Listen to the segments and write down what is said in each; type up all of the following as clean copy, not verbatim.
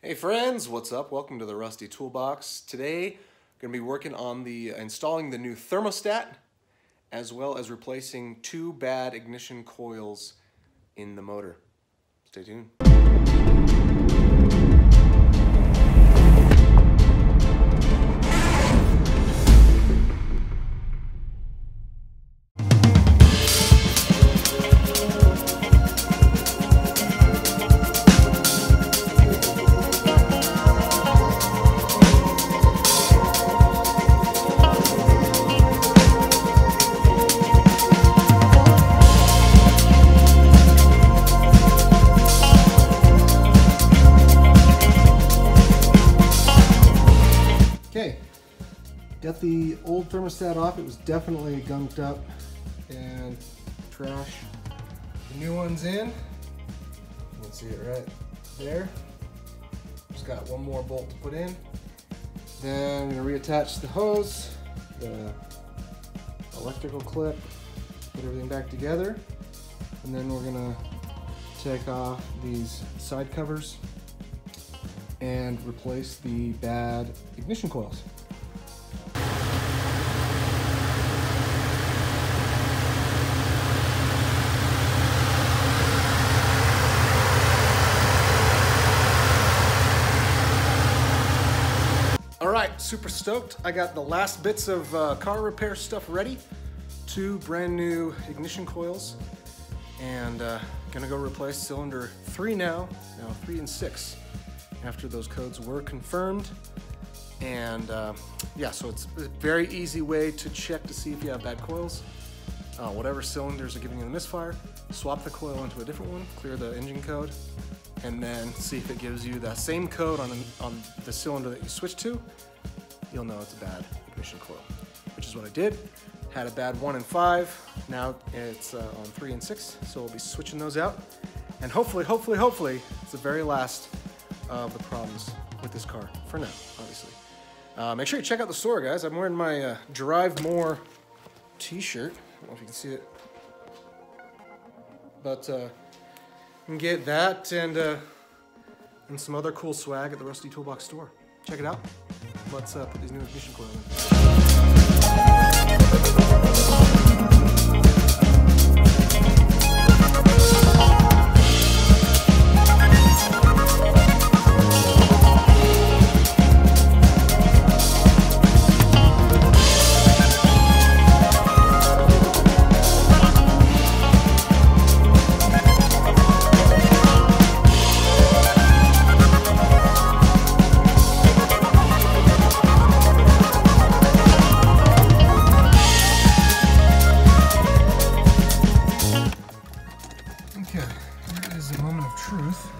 Hey friends, what's up? Welcome to the Rusty Toolbox. Today, I'm going to be working on installing the new thermostat, as well as replacing two bad ignition coils in the motor. Stay tuned. Okay, got the old thermostat off. It was definitely gunked up and trash. The new one's in. You can see it right there. Just got one more bolt to put in. Then I'm gonna reattach the hose, the electrical clip, put everything back together. And then we're gonna take off these side covers and replace the bad ignition coils. All right, super stoked. I got the last bits of car repair stuff ready. Two brand new ignition coils, and gonna go replace cylinder 3 now 3 and 6. After those codes were confirmed. And yeah, so it's a very easy way to check to see if you have bad coils. Whatever cylinders are giving you the misfire, swap the coil into a different one, clear the engine code, and then see if it gives you that same code on the cylinder that you switched to. You'll know it's a bad ignition coil, which is what I did. Had a bad 1 and 5, now it's on 3 and 6, so we'll be switching those out. And hopefully, it's the very last of the problems with this car, for now, obviously. Make sure you check out the store, guys. I'm wearing my Drive More t-shirt. I don't know if you can see it. But you can get that and some other cool swag at the Rusty Toolbox store. Check it out. Let's put these new ignition coils in. Truth.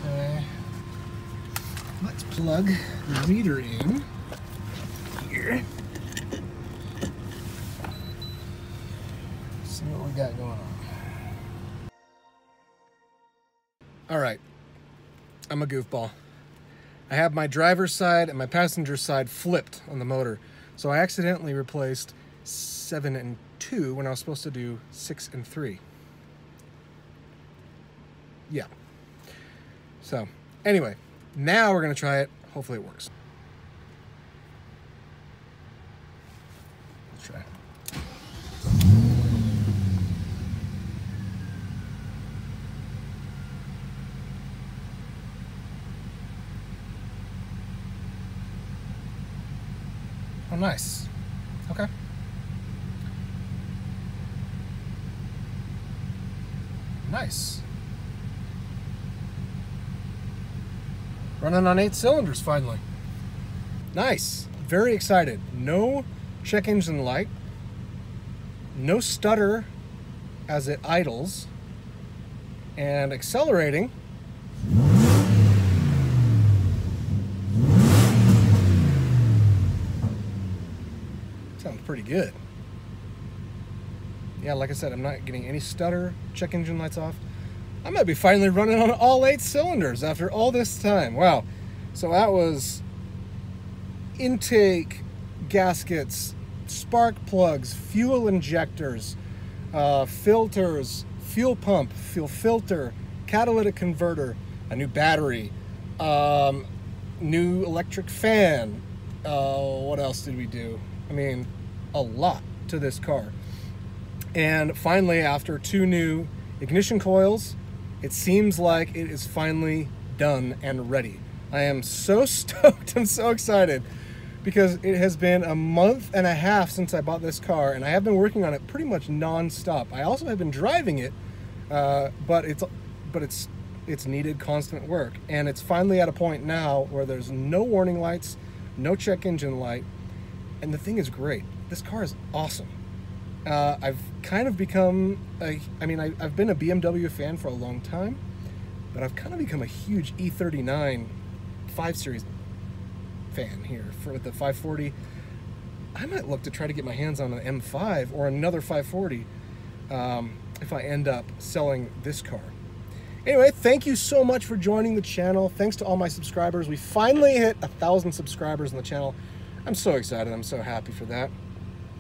Okay. Let's plug the reader in here. See what we got going on. All right, I'm a goofball. I have my driver's side and my passenger side flipped on the motor. So I accidentally replaced 7 and 2 when I was supposed to do 6 and 3. Yeah. So anyway, now we're gonna try it. Hopefully it works. Let's try. Oh, nice. Okay. Nice. Running on 8 cylinders finally. Nice. Very excited. No check engine light. No stutter as it idles. And accelerating. Sounds pretty good. Yeah, like I said, I'm not getting any stutter. Check engine lights off. I might be finally running on all 8 cylinders after all this time. Wow. So that was intake, gaskets, spark plugs, fuel injectors, filters, fuel pump, fuel filter, catalytic converter, a new battery, new electric fan. What else did we do? I mean, a lot to this car. And finally, after 2 new ignition coils, it seems like it is finally done and ready. I am so stoked. I'm so excited because it has been a month and a half since I bought this car, and I have been working on it pretty much non-stop. I also have been driving it, but it's needed constant work, and it's finally at a point now where there's no warning lights, no check engine light, and the thing is great. This car is awesome. I've kind of become I've been a BMW fan for a long time, but I've kind of become a huge E39 5 Series fan here for the 540. I might look to try to get my hands on an M5 or another 540 if I end up selling this car. Anyway, thank you so much for joining the channel. Thanks to all my subscribers. We finally hit 1,000 subscribers on the channel. I'm so excited. I'm so happy for that.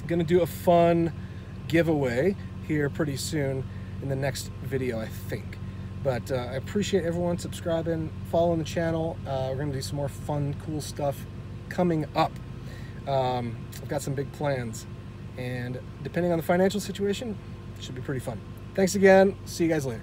I'm gonna do a fun giveaway here pretty soon in the next video, I think. But I appreciate everyone subscribing, following the channel. We're gonna do some more fun, cool stuff coming up. I've got some big plans, and depending on the financial situation, it should be pretty fun. Thanks again. See you guys later.